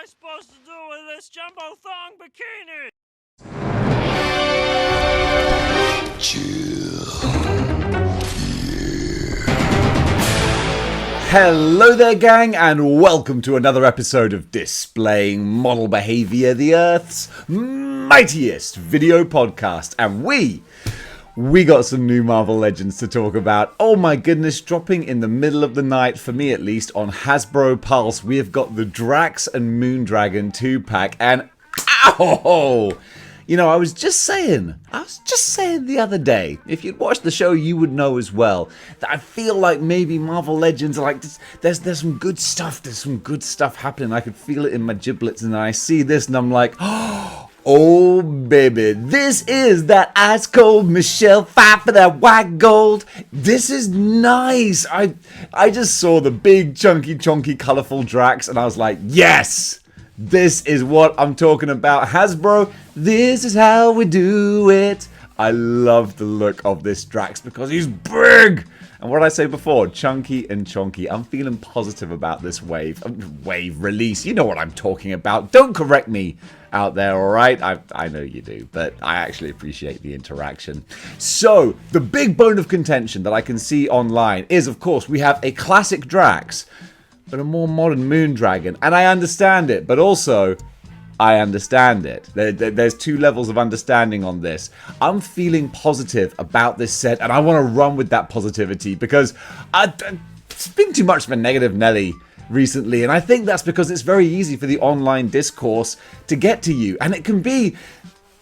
I supposed to do with this jumbo thong bikini? Hello there, gang, and welcome to another episode of Displaying Model Behaviour, the Earth's mightiest video podcast. And we got some new Marvel Legends to talk about. Oh my goodness, dropping in the middle of the night, for me at least, on Hasbro Pulse. We have got the Drax and Moondragon 2-pack, and ow! You know, I was just saying the other day, if you'd watched the show, you would know as well, that I feel like maybe Marvel Legends are like, there's some good stuff, happening. I could feel it in my giblets, and then I see this and I'm like, oh baby, this is that ice cold Michelle fight for that white gold. This is nice. I just saw the big chunky colorful Drax and I was like, yes! This is what I'm talking about. Hasbro, this is how we do it. I love the look of this Drax because he's big. And what did I say before? Chunky and chonky. I'm feeling positive about this wave release. You know what I'm talking about. Don't correct me out there, all right? I know you do, but I actually appreciate the interaction. So, the big bone of contention that I can see online is, of course, we have a classic Drax, but a more modern Moondragon. And I understand it, but also, I understand it. There's two levels of understanding on this. I'm feeling positive about this set, and I want to run with that positivity, because it's been too much of a negative Nelly recently, and I think that's because it's very easy for the online discourse to get to you, and it can be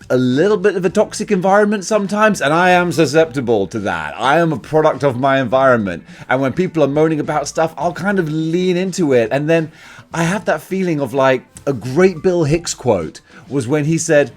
a little bit of a toxic environment sometimes, and I am susceptible to that. I am a product of my environment, and when people are moaning about stuff, I'll kind of lean into it, and then I have that feeling of like, a great Bill Hicks quote was when he said,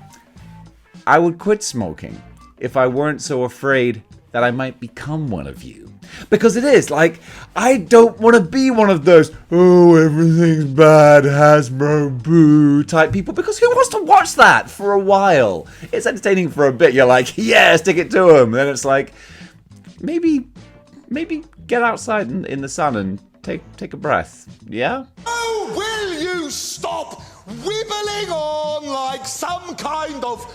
I would quit smoking if I weren't so afraid that I might become one of you. Because it is, like, I don't want to be one of those, oh, everything's bad, Hasbro, boo, type people, because who wants to watch that for a while? It's entertaining for a bit, you're like, yeah, stick it to him. Then it's like, maybe get outside in the sun and take a breath, yeah? Oh, will you stop wibbling on like some kind of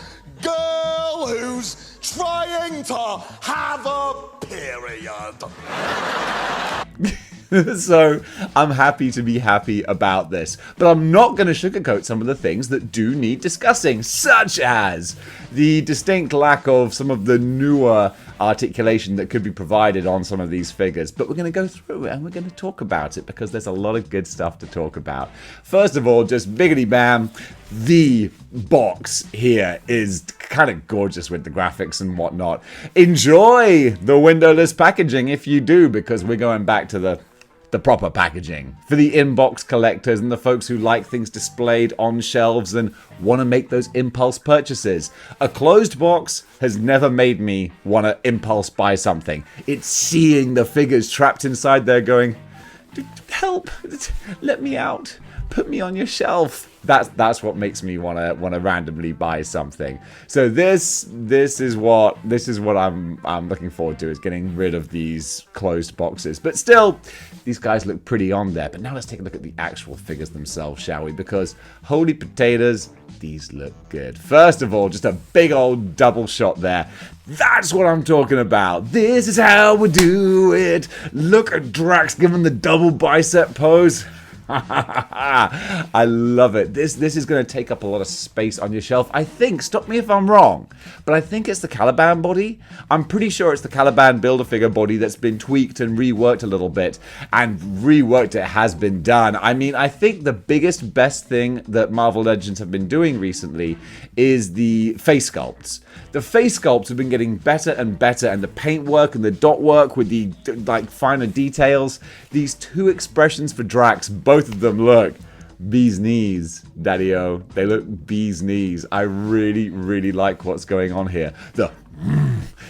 girl who's trying to have a period? So, I'm happy to be happy about this. But I'm not going to sugarcoat some of the things that do need discussing, such as the distinct lack of some of the newer articulation that could be provided on some of these figures. But we're going to go through it and we're going to talk about it because there's a lot of good stuff to talk about. First of all, just biggity bam, the box here is kind of gorgeous with the graphics and whatnot. Enjoy the windowless packaging if you do, because we're going back to the proper packaging for the inbox collectors and the folks who like things displayed on shelves and want to make those impulse purchases. A closed box has never made me want to impulse buy something. It's seeing the figures trapped inside there going, help, let me out, put me on your shelf. That's what makes me want to randomly buy something. So this is what I'm looking forward to, is getting rid of these closed boxes. But still, these guys look pretty on there. But now let's take a look at the actual figures themselves, shall we? Because holy potatoes, these look good. First of all, just a big old double shot there. That's what I'm talking about. This is how we do it. Look at Drax giving the double bicep pose. I love it. This is going to take up a lot of space on your shelf. I think, stop me if I'm wrong, but I think it's the Caliban body. I'm pretty sure it's the Caliban Build-A-Figure body that's been tweaked and reworked a little bit, and reworked it has been done. I mean, I think the biggest, best thing that Marvel Legends have been doing recently is the face sculpts. The face sculpts have been getting better and better, and the paintwork and the dot work with the finer details. These two expressions for Drax, both of them look bee's knees, daddy-o. They look bee's knees. I really, really like what's going on here.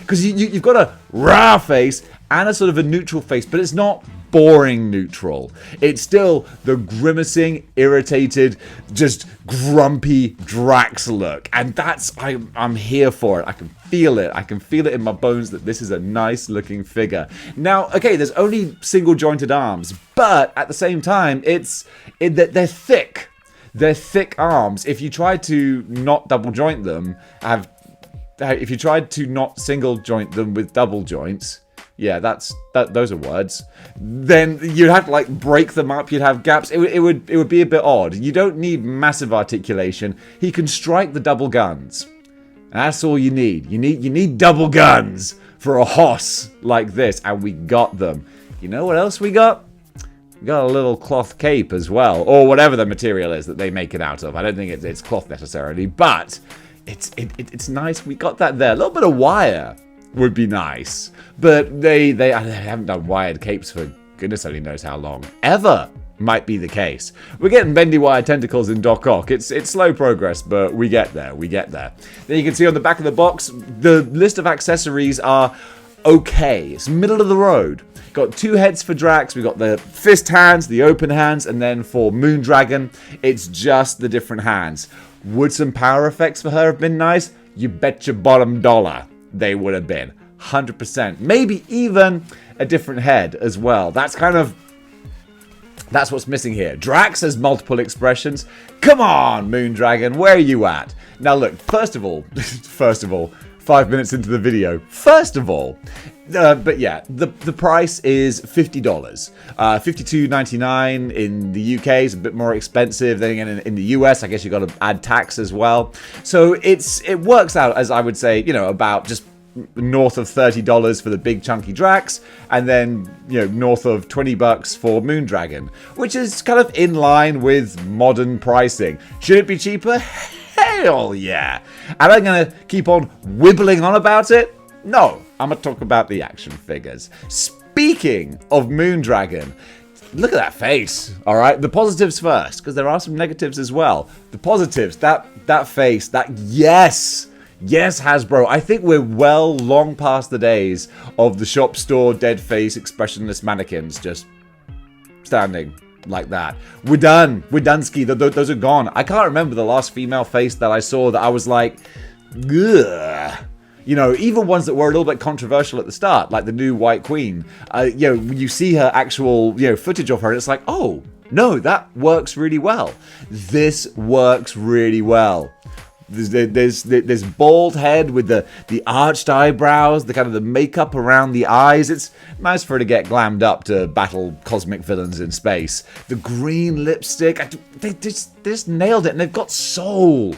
Because you've got a rah face and a sort of a neutral face, but it's not boring neutral. It's still the grimacing, irritated, just grumpy Drax look. And that's, I'm here for it. I can feel it. I can feel it in my bones that this is a nice looking figure. Now, okay, there's only single jointed arms, but at the same time, they're thick. They're thick arms. If you try to not double joint them, if you tried to not single joint them with double joints, yeah, those are words, then you'd have to like break them up, you'd have gaps, it would be a bit odd. You don't need massive articulation. He can strike the double guns. That's all you need. You need double guns for a hoss like this, and we got them. You know what else we got? We got a little cloth cape as well, or whatever the material is that they make it out of. I don't think it's cloth necessarily, but it's nice. We got that there. A little bit of wire would be nice, but they haven't done wired capes for goodness only knows how long. Ever might be the case. We're getting bendy wire tentacles in Doc Ock. It's slow progress, but we get there. Then you can see on the back of the box, the list of accessories are okay. It's middle of the road. Got 2 heads for Drax. We got the fist hands, the open hands, and then for Moondragon, it's just the different hands. Would some power effects for her have been nice? You bet your bottom dollar they would have been. 100%. Maybe even a different head as well. That's what's missing here. Drax has multiple expressions. Come on, Moondragon, where are you at? Now look, first of all, 5 minutes into the video, but yeah, the price is $50. $52.99 in the UK is a bit more expensive. Then again, in the US, I guess you've got to add tax as well. So it works out, as I would say, about just north of $30 for the big chunky Drax, and then north of $20 for Moondragon, which is kind of in line with modern pricing. Should it be cheaper? Hell yeah! Am I gonna keep on wibbling on about it? No, I'm gonna talk about the action figures. Speaking of Moondragon, look at that face. All right, the positives first, because there are some negatives as well. The positives, that face, Yes, Hasbro. I think we're long past the days of the shop store dead face expressionless mannequins just standing like that. We're done. We're done-ski. Those are gone. I can't remember the last female face that I saw that I was like, ugh. Even ones that were a little bit controversial at the start, like the new White Queen. You see her actual, footage of her, and it's like, oh, no, that works really well. This works really well. There's this bald head with the arched eyebrows, the kind of the makeup around the eyes. It's nice for her to get glammed up to battle cosmic villains in space. The green lipstick, they just nailed it, and they've got soul.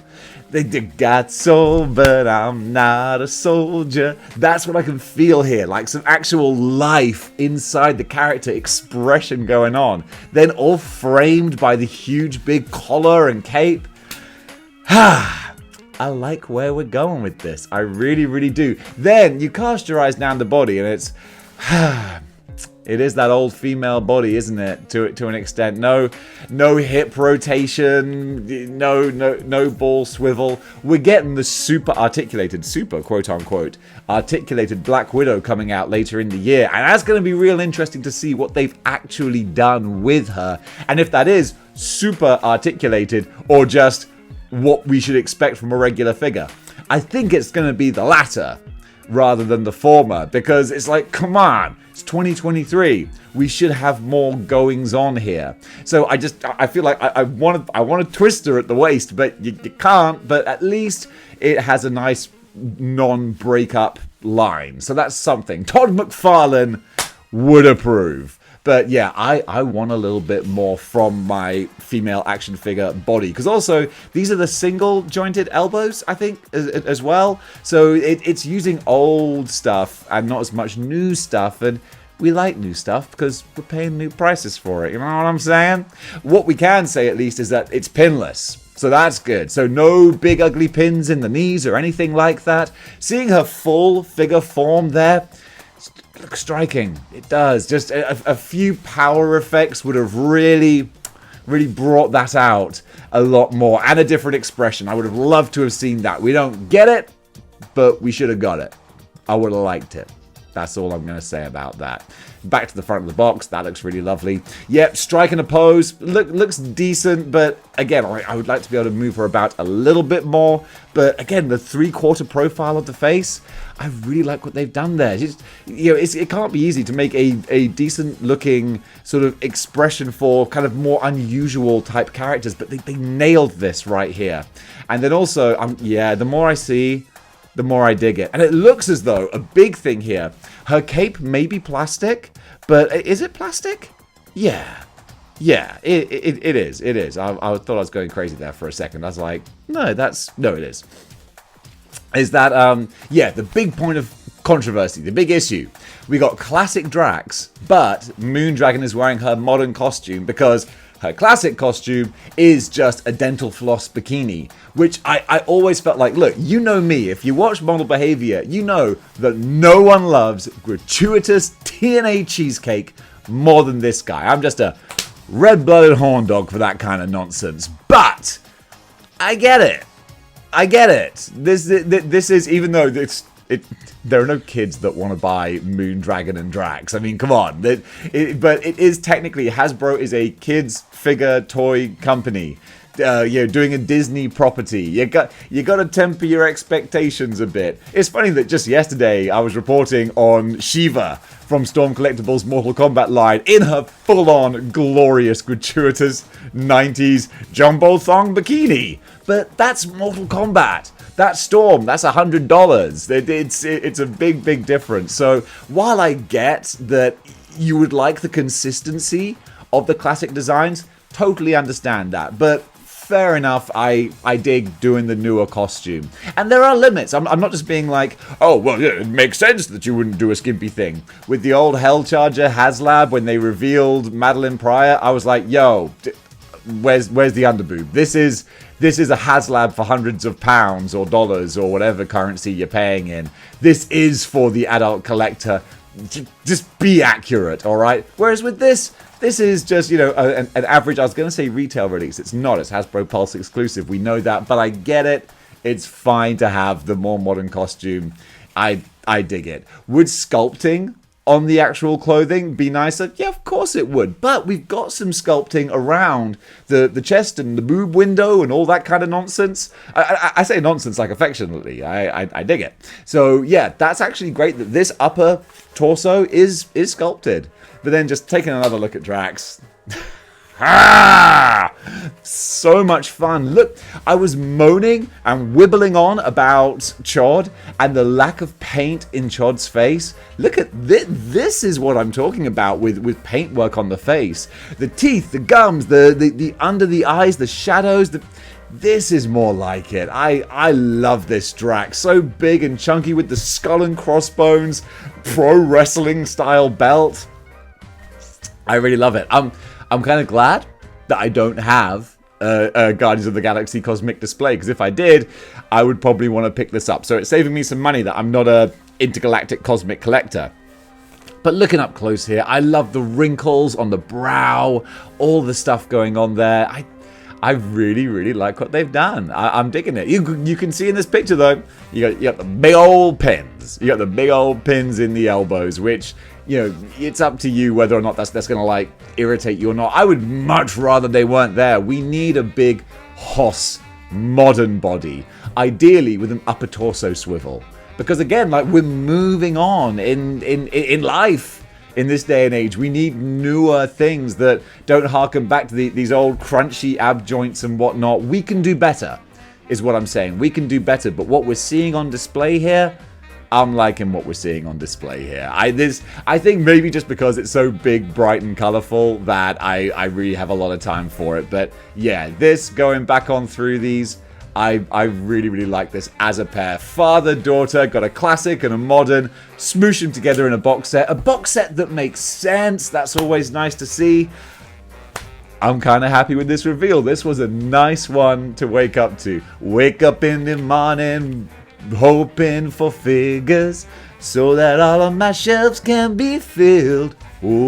They got soul, but I'm not a soldier. That's what I can feel here, like some actual life inside the character, expression going on. Then all framed by the huge big collar and cape. I like where we're going with this. I really, really do. Then you cast your eyes down the body, and it's it is that old female body, isn't it? To an extent. No hip rotation, no ball swivel. We're getting the super quote unquote articulated Black Widow coming out later in the year, and that's going to be real interesting to see what they've actually done with her, and if that is super articulated or just what we should expect from a regular figure. I think it's going to be the latter rather than the former, because it's like, come on, it's 2023. We should have more goings on here. So I feel like I want to twist her at the waist, but you can't. But at least it has a nice non-breakup line. So that's something. Todd McFarlane would approve. But yeah, I want a little bit more from my female action figure body. Because also, these are the single jointed elbows, I think, as well. So it's using old stuff and not as much new stuff. And we like new stuff because we're paying new prices for it. You know what I'm saying? What we can say, at least, is that it's pinless. So that's good. So no big ugly pins in the knees or anything like that. Seeing her full figure form there looks striking. It does. Just a few power effects would have really brought that out a lot more, and a different expression. I would have loved to have seen that. We don't get it, but we should have got it. I would have liked it. That's all I'm going to say about that. Back to the front of the box. That looks really lovely. Yep, striking a pose. Looks decent, but again, I would like to be able to move her about a little bit more. But again, the 3/4 profile of the face, I really like what they've done there. It can't be easy to make a decent looking sort of expression for kind of more unusual type characters, but they nailed this right here. And then also, the more I see, the more I dig it. And it looks as though, a big thing here, her cape may be plastic, but is it plastic? Yeah, it is. I thought I was going crazy there for a second. I was like, no, it is. Is that, the big point of controversy, the big issue. We got classic Drax, but Moondragon is wearing her modern costume because her classic costume is just a dental floss bikini, which I always felt like, look, you know me, if you watch Model Behavior, you know that no one loves gratuitous TNA cheesecake more than this guy. I'm just a red-blooded horn dog for that kind of nonsense, but I get it. This is, even though there are no kids that want to buy Moondragon and Drax. I mean, come on. But it is technically, Hasbro is a kids figure toy company. Doing a Disney property. You got to temper your expectations a bit. It's funny that just yesterday I was reporting on Shiva from Storm Collectibles' Mortal Kombat line in her full-on glorious gratuitous 90s jumbo thong bikini. But that's Mortal Kombat. That's Storm. That's $100. It's a big difference. So while I get that you would like the consistency of the classic designs, totally understand that. But fair enough, I dig doing the newer costume. And there are limits. I'm not just being like, oh, well, yeah, it makes sense that you wouldn't do a skimpy thing. With the old Hellcharger HasLab, when they revealed Madeline Pryor, I was like, yo, where's the underboob? This is a HasLab for hundreds of pounds or dollars or whatever currency you're paying in. This is for the adult collector. Just be accurate, all right? Whereas with this is just, an average, I was going to say retail release. It's not. It's Hasbro Pulse exclusive. We know that, but I get it. It's fine to have the more modern costume. I dig it. Would sculpting on the actual clothing be nicer? Yeah, of course it would. But we've got some sculpting around the chest and the boob window and all that kind of nonsense. I say nonsense like affectionately. I dig it. So yeah, that's actually great that this upper torso is sculpted. But then just taking another look at Drax. So much fun. Look, I was moaning and wibbling on about Chod and the lack of paint in Chod's face. Look at this. This is what I'm talking about with paintwork on the face. The teeth, the gums, the under the eyes, the shadows. This is more like it. I love this Drax. So big and chunky with the skull and crossbones, pro wrestling style belt. I really love it. I'm kind of glad that I don't have a Guardians of the Galaxy Cosmic Display, because if I did, I would probably want to pick this up. So it's saving me some money that I'm not a intergalactic cosmic collector. But looking up close here, I love the wrinkles on the brow, all the stuff going on there. I really like what they've done. I'm digging it. You can see in this picture though, you got the big old pins. You got the big old pins in the elbows, which, it's up to you whether or not that's going to like irritate you or not. I would much rather they weren't there. We need a big Hoss modern body, ideally with an upper torso swivel, because again, like, we're moving on in life. In this day and age, we need newer things that don't harken back to these old crunchy ab joints and whatnot. We can do better, is what I'm saying. We can do better, but what we're seeing on display here, I'm liking what we're seeing on display here. I think maybe just because it's so big, bright, and colorful that I really have a lot of time for it. But yeah, this, going back on through these, I really like this as a pair. Father-daughter, got a classic and a modern, smoosh them together in a box set. A box set that makes sense. That's always nice to see. I'm kind of happy with this reveal. This was a nice one to wake up to. Wake up in the morning, hoping for figures, so that all of my shelves can be filled. Ooh,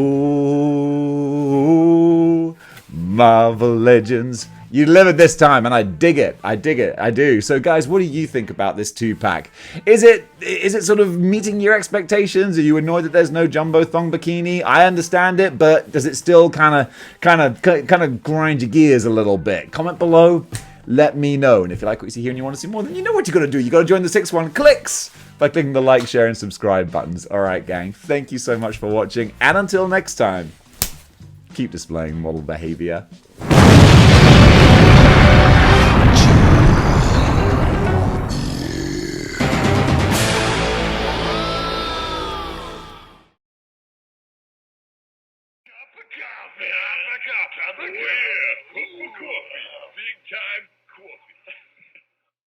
Marvel Legends You delivered this time, and I dig it. I dig it. I do. So, guys, what do you think about this 2-pack? Is it sort of meeting your expectations? Are you annoyed that there's no jumbo thong bikini? I understand it, but does it still kind of grind your gears a little bit? Comment below. Let me know. And if you like what you see here and you want to see more, then you know what you got to do. You got to join the 6-1 clicks by clicking the like, share, and subscribe buttons. All right, gang. Thank you so much for watching, and until next time, keep displaying model behavior. Cup of coffee. Big time